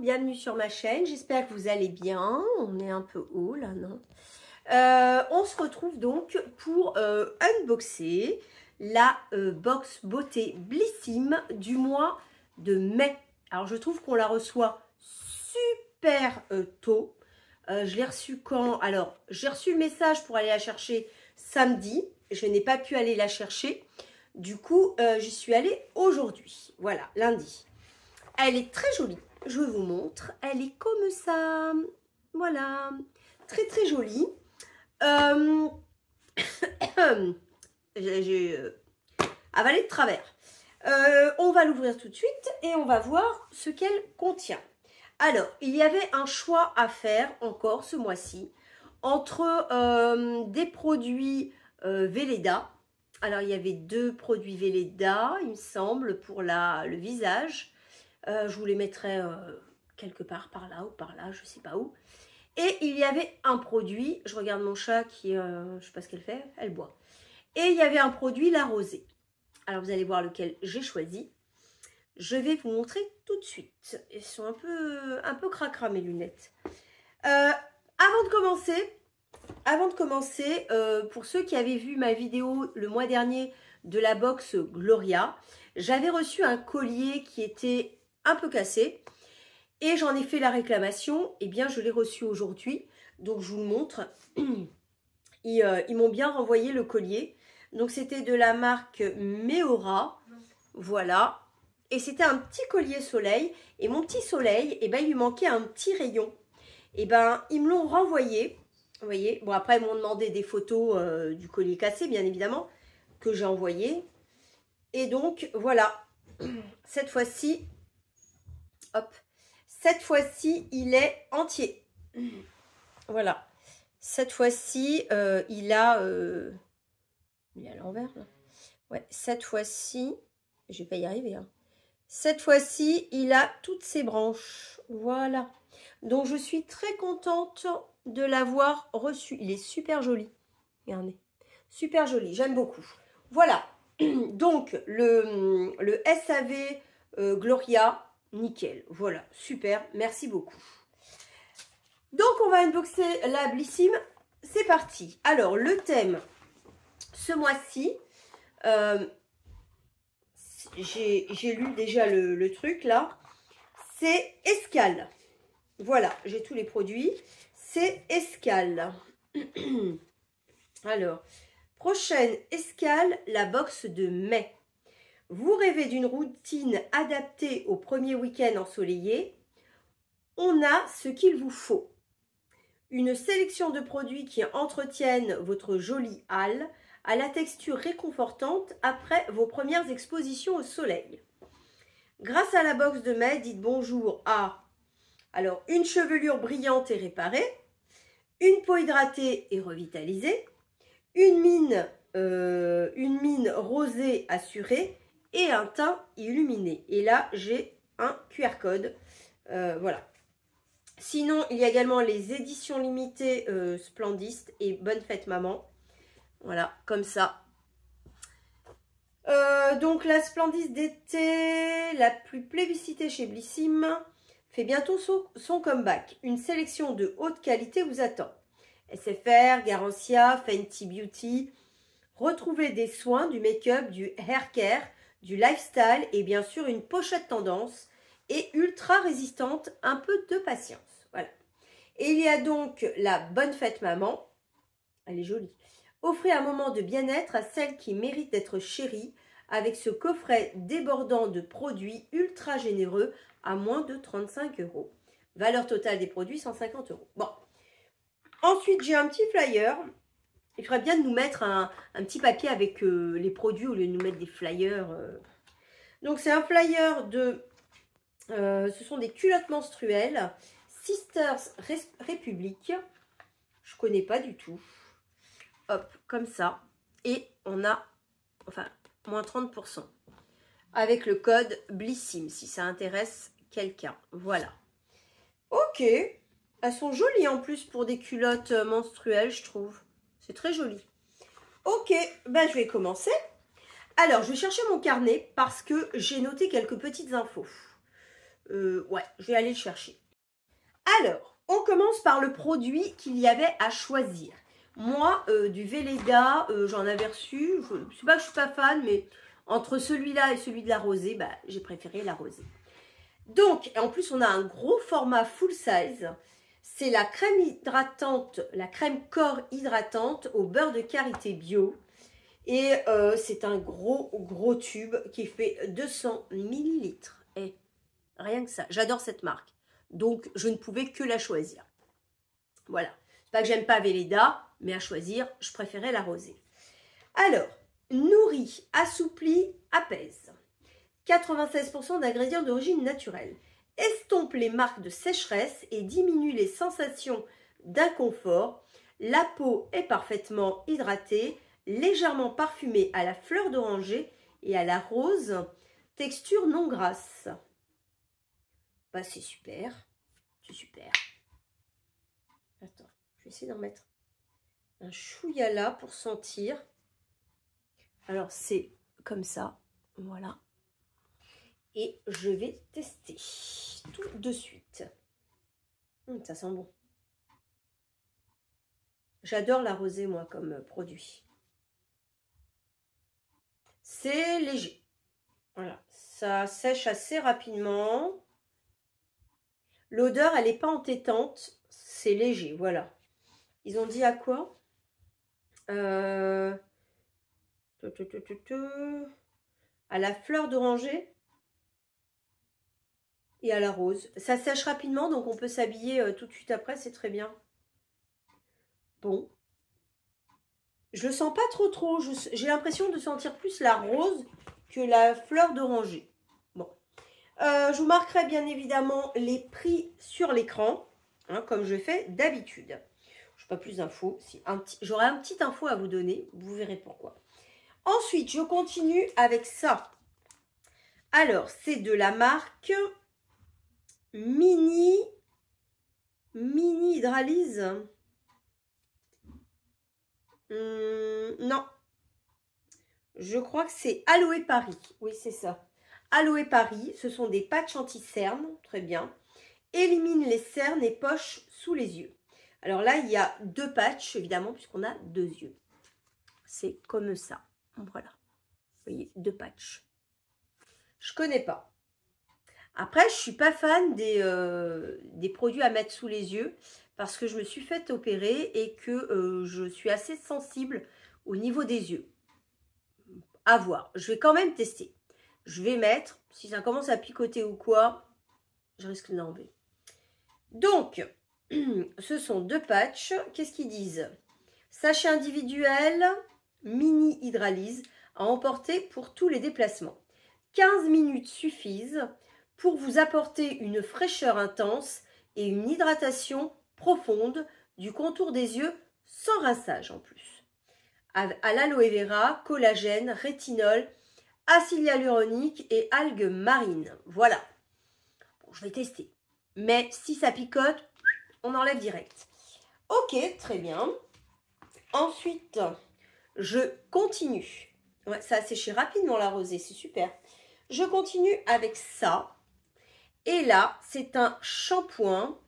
bienvenue sur ma chaîne, j'espère que vous allez bien, on est un peu haut là, non? On se retrouve donc pour unboxer la box beauté Blissim du mois de mai. Alors je trouve qu'on la reçoit super tôt, je l'ai reçue quand? Alors j'ai reçu le message pour aller la chercher samedi, je n'ai pas pu aller la chercher, du coup j'y suis allée aujourd'hui, voilà, lundi. Elle est très jolie, je vous montre. Elle est comme ça. Voilà, très très jolie. J'ai avalé de travers. On va l'ouvrir tout de suite et on va voir ce qu'elle contient. Alors, il y avait un choix à faire encore ce mois-ci entre des produits Velleda. Alors, il y avait deux produits Velleda, il me semble, pour le visage. Je vous les mettrai quelque part par là ou par là, je ne sais pas où. Et il y avait un produit, je regarde mon chat qui, je ne sais pas ce qu'elle fait, elle boit. Et il y avait un produit, la rosée. Alors vous allez voir lequel j'ai choisi. Je vais vous montrer tout de suite. Elles sont un peu cracra mes lunettes. Avant de commencer, pour ceux qui avaient vu ma vidéo le mois dernier de la box Gloria, j'avais reçu un collier qui était un peu cassé et j'en ai fait la réclamation. Et bien je l'ai reçu aujourd'hui, donc je vous le montre. Ils m'ont bien renvoyé le collier, donc c'était de la marque Meora, voilà, et c'était un petit collier soleil. Et mon petit soleil, et ben il lui manquait un petit rayon, et ben ils me l'ont renvoyé, vous voyez. Bon, après ils m'ont demandé des photos du collier cassé, bien évidemment, que j'ai envoyé. Et donc voilà, cette fois-ci, hop, cette fois-ci, il est entier. Voilà. Cette fois-ci, il est à l'envers, là. Ouais, cette fois-ci, je vais pas y arriver, hein. Cette fois-ci, il a toutes ses branches. Voilà. Donc, je suis très contente de l'avoir reçu. Il est super joli. Regardez. Super joli. J'aime beaucoup. Voilà. Donc, le SAV Gloria. Nickel, voilà, super, merci beaucoup. Donc on va unboxer la Blissim, c'est parti. Alors le thème, ce mois-ci, j'ai lu déjà le truc là, c'est escale. Voilà, j'ai tous les produits, c'est escale. Alors, prochaine escale, la box de mai. Vous rêvez d'une routine adaptée au premier week-end ensoleillé? On a ce qu'il vous faut. Une sélection de produits qui entretiennent votre jolie halle à la texture réconfortante après vos premières expositions au soleil. Grâce à la box de mai, dites bonjour à alors une chevelure brillante et réparée, une peau hydratée et revitalisée, une mine rosée assurée et un teint illuminé. Et là, j'ai un QR code. Voilà. Sinon, il y a également les éditions limitées Splendiste et Bonne Fête Maman. Voilà, comme ça. Donc, la Splendiste d'été, la plus plébiscitée chez Blissim, fait bientôt son comeback. Une sélection de haute qualité vous attend. SFR, Garancia, Fenty Beauty. Retrouvez des soins, du make-up, du hair care, du lifestyle et bien sûr une pochette tendance et ultra résistante, un peu de patience. Voilà. Et il y a donc la Bonne Fête Maman. Elle est jolie. Offrez un moment de bien-être à celle qui mérite d'être chérie avec ce coffret débordant de produits ultra généreux à moins de 35 €. Valeur totale des produits, 150 €. Bon. Ensuite, j'ai un petit flyer. Il faudrait bien de nous mettre un petit papier avec les produits au lieu de nous mettre des flyers. Donc, c'est un flyer de... ce sont des culottes menstruelles. Sisters République. Je ne connais pas du tout. Hop, comme ça. Et on a, enfin, moins 30%. Avec le code Blissim, si ça intéresse quelqu'un. Voilà. Ok. Elles sont jolies en plus pour des culottes menstruelles, je trouve. C'est très joli. Ok, ben je vais commencer. Alors, je vais chercher mon carnet parce que j'ai noté quelques petites infos. Ouais, je vais aller le chercher. Alors, on commence par le produit qu'il y avait à choisir. Moi, du Velleda, j'en avais reçu. Je sais pas que je suis pas fan, mais entre celui-là et celui de la rosée, bah, j'ai préféré la rosée. Donc, en plus, on a un gros format full size. C'est la crème hydratante, la crème corps hydratante au beurre de karité bio. Et c'est un gros tube qui fait 200 ml. Et rien que ça. J'adore cette marque. Donc, je ne pouvais que la choisir. Voilà. C'est pas que j'aime pas Velleda, mais à choisir, je préférais la rosée. Alors, nourrit, assouplit, apaise. 96% d'ingrédients d'origine naturelle. Estompe les marques de sécheresse et diminue les sensations d'inconfort. La peau est parfaitement hydratée, légèrement parfumée à la fleur d'oranger et à la rose. Texture non grasse. Bah, c'est super. C'est super. Attends, je vais essayer d'en mettre un chouïa là pour sentir. Alors, c'est comme ça. Voilà. Et je vais tester tout de suite. Ça sent bon. J'adore la rosée, moi, comme produit. C'est léger. Voilà. Ça sèche assez rapidement. L'odeur, elle n'est pas entêtante. C'est léger, voilà. Ils ont dit à quoi? À la fleur d'oranger et à la rose. Ça sèche rapidement, donc on peut s'habiller tout de suite après, c'est très bien. Bon. Je le sens pas trop. J'ai l'impression de sentir plus la rose que la fleur d'oranger. Bon. Je vous marquerai bien évidemment les prix sur l'écran, hein, comme je fais d'habitude. Je n'ai pas plus d'infos. Si j'aurai un petit info à vous donner, vous verrez pourquoi. Ensuite, je continue avec ça. Alors, c'est de la marque Mini Hydralyse. Non. Je crois que c'est Aloe Paris. Oui, c'est ça. Aloe Paris, ce sont des patchs anti-cernes. Très bien. Élimine les cernes et poches sous les yeux. Alors là, il y a 2 patchs, évidemment, puisqu'on a 2 yeux. C'est comme ça. Voilà. Vous voyez, 2 patchs. Je connais pas. Après, je suis pas fan des produits à mettre sous les yeux parce que je me suis fait opérer et que je suis assez sensible au niveau des yeux. À voir. Je vais quand même tester. Je vais mettre, si ça commence à picoter ou quoi, je risque de l'enlever. Donc, ce sont 2 patchs. Qu'est-ce qu'ils disent? Sachet individuel, mini hydrolyse à emporter pour tous les déplacements. 15 minutes suffisent pour vous apporter une fraîcheur intense et une hydratation profonde du contour des yeux sans rinçage en plus. À l'aloe vera, collagène, rétinol, acide hyaluronique et algues marines. Voilà. Bon, je vais tester. Mais si ça picote, on enlève direct. Ok, très bien. Ensuite, je continue. Ouais, ça a séché rapidement la rosée, c'est super. Je continue avec ça. Et là, c'est un shampoing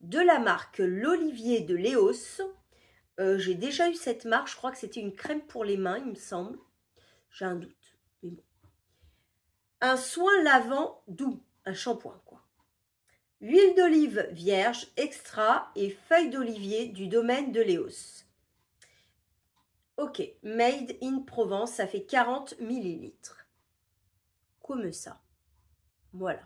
de la marque L'Olivier de Léos. J'ai déjà eu cette marque, je crois que c'était une crème pour les mains, il me semble. J'ai un doute, mais bon. Un soin lavant doux, un shampoing quoi. Huile d'olive vierge, extra et feuilles d'olivier du domaine de Léos. Ok, made in Provence, ça fait 40 ml. Comme ça. Voilà.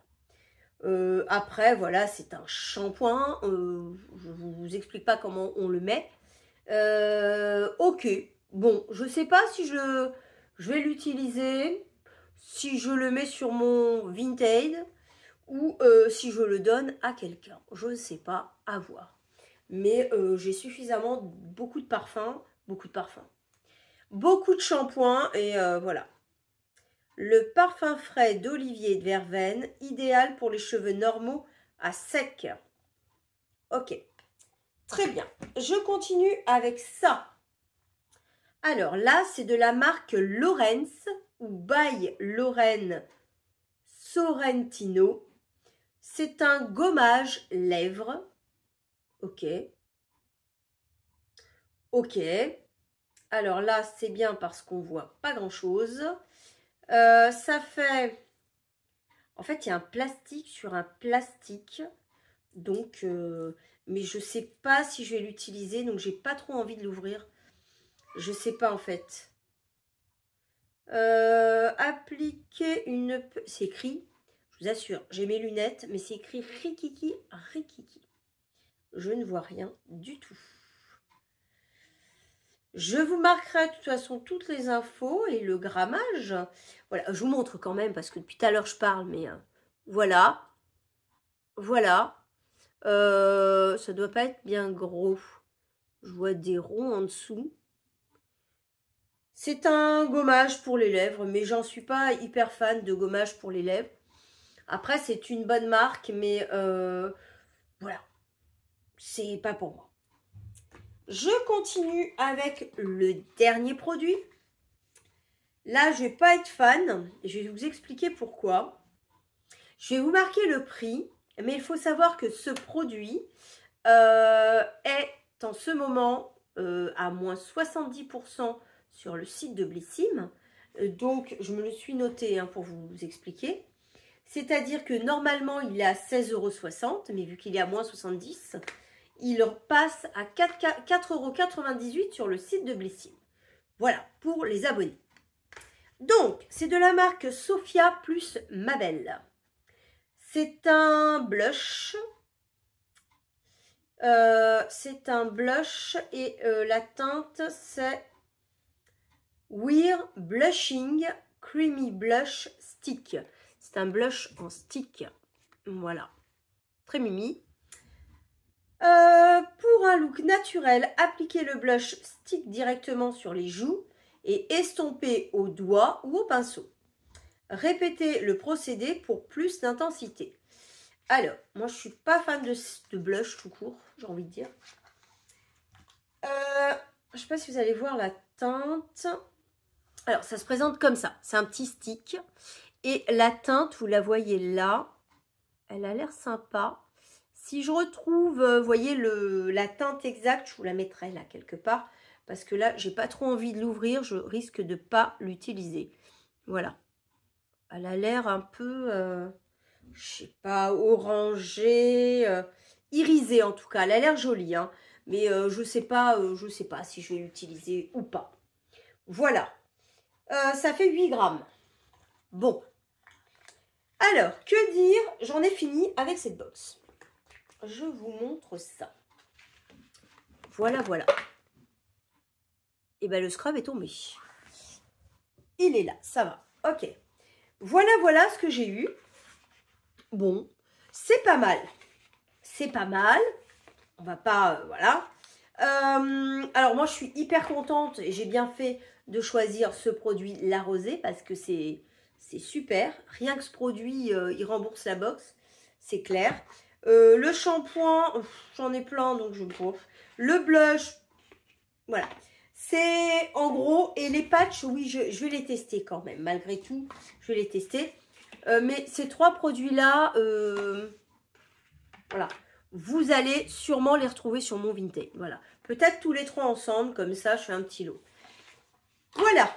Après, voilà, c'est un shampoing. Je ne vous explique pas comment on le met. Ok. Bon, je ne sais pas si je vais l'utiliser, si je le mets sur mon Vinted ou si je le donne à quelqu'un. Je ne sais pas, à voir. Mais j'ai suffisamment beaucoup de parfums, beaucoup de shampoings et voilà. Le parfum frais d'olivier et de verveine, idéal pour les cheveux normaux à sec. Ok, très bien. Je continue avec ça. Alors là, c'est de la marque Lorenz ou by Lorraine Sorrentino. C'est un gommage lèvres. Ok. Ok. Alors là, c'est bien parce qu'on voit pas grand-chose. Ça fait... En fait, il y a un plastique sur un plastique. Donc, mais je sais pas si je vais l'utiliser. Donc, j'ai pas trop envie de l'ouvrir. Je sais pas en fait. Appliquer une... C'est écrit, je vous assure, j'ai mes lunettes, mais c'est écrit Rikiki, Rikiki. Je ne vois rien du tout. Je vous marquerai de toute façon toutes les infos et le grammage. Voilà, je vous montre quand même parce que depuis tout à l'heure je parle, mais voilà. Voilà. Ça doit pas être bien gros. Je vois des ronds en dessous. C'est un gommage pour les lèvres, mais j'en suis pas hyper fan de gommage pour les lèvres. Après, c'est une bonne marque, mais voilà, c'est pas pour moi. Je continue avec le dernier produit. Là, je vais pas être fan. Je vais vous expliquer pourquoi. Je vais vous marquer le prix, mais il faut savoir que ce produit est en ce moment à moins 70% sur le site de Blissim. Donc, je me le suis noté pour vous expliquer. C'est-à-dire que normalement, il est à 16,60 €, mais vu qu'il est à moins 70, il passe à 4,98 € sur le site de Blissim. Voilà, pour les abonnés. Donc, c'est de la marque Sophia plus Mabel. C'est un blush. C'est un blush et la teinte, c'est Wear Blushing Creamy Blush Stick. C'est un blush en stick. Voilà. Très mimi. Pour un look naturel, appliquez le blush stick directement sur les joues et estompez au doigt ou au pinceau. Répétez le procédé pour plus d'intensité. Alors, moi je suis pas fan de blush tout court, j'ai envie de dire. Je sais pas si vous allez voir la teinte. Alors, ça se présente comme ça. C'est un petit stick. Et la teinte, vous la voyez là. Elle a l'air sympa. Si je retrouve, vous voyez, la teinte exacte, je vous la mettrai là quelque part. Parce que là, j'ai pas trop envie de l'ouvrir. Je risque de pas l'utiliser. Voilà. Elle a l'air un peu, je sais pas, orangée, irisée en tout cas. Elle a l'air jolie, hein. Mais je sais pas si je vais l'utiliser ou pas. Voilà. Ça fait 8 grammes. Bon. Alors, que dire? J'en ai fini avec cette box. Je vous montre ça. Voilà, voilà. Et bien, le scrub est tombé. Il est là, ça va. Ok. Voilà, voilà ce que j'ai eu. Bon, c'est pas mal. C'est pas mal. On va pas... voilà. Alors, moi, je suis hyper contente et j'ai bien fait de choisir ce produit La Rosée parce que c'est super. Rien que ce produit, il rembourse la box. C'est clair. Le shampoing, j'en ai plein, donc je trouve. Le blush, voilà. C'est en gros, et les patchs, oui, je vais les tester quand même. Malgré tout, je vais les tester. Mais ces trois produits-là, voilà. Vous allez sûrement les retrouver sur mon Vinted. Voilà. Peut-être tous les trois ensemble, comme ça, je fais un petit lot. Voilà.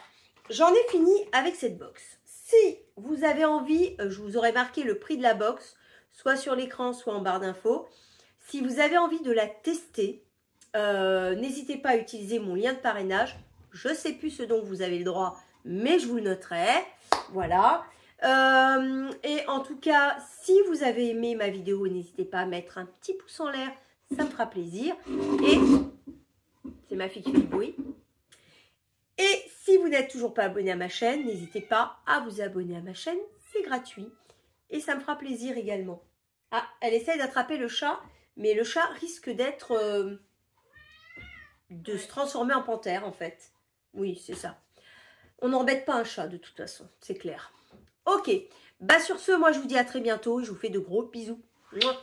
J'en ai fini avec cette box. Si vous avez envie, je vous aurais marqué le prix de la box, soit sur l'écran, soit en barre d'infos. Si vous avez envie de la tester, n'hésitez pas à utiliser mon lien de parrainage. Je ne sais plus ce dont vous avez le droit, mais je vous le noterai. Voilà. Et en tout cas, si vous avez aimé ma vidéo, n'hésitez pas à mettre un petit pouce en l'air. Ça me fera plaisir. Et c'est ma fille qui fait du bruit. Et si vous n'êtes toujours pas abonné à ma chaîne, n'hésitez pas à vous abonner à ma chaîne. C'est gratuit. Et ça me fera plaisir également. Ah, elle essaye d'attraper le chat. Mais le chat risque d'être... de se transformer en panthère, en fait. Oui, c'est ça. On n'embête pas un chat, de toute façon. C'est clair. Ok. Bah sur ce, moi, je vous dis à très bientôt. Je vous fais de gros bisous. Mouah.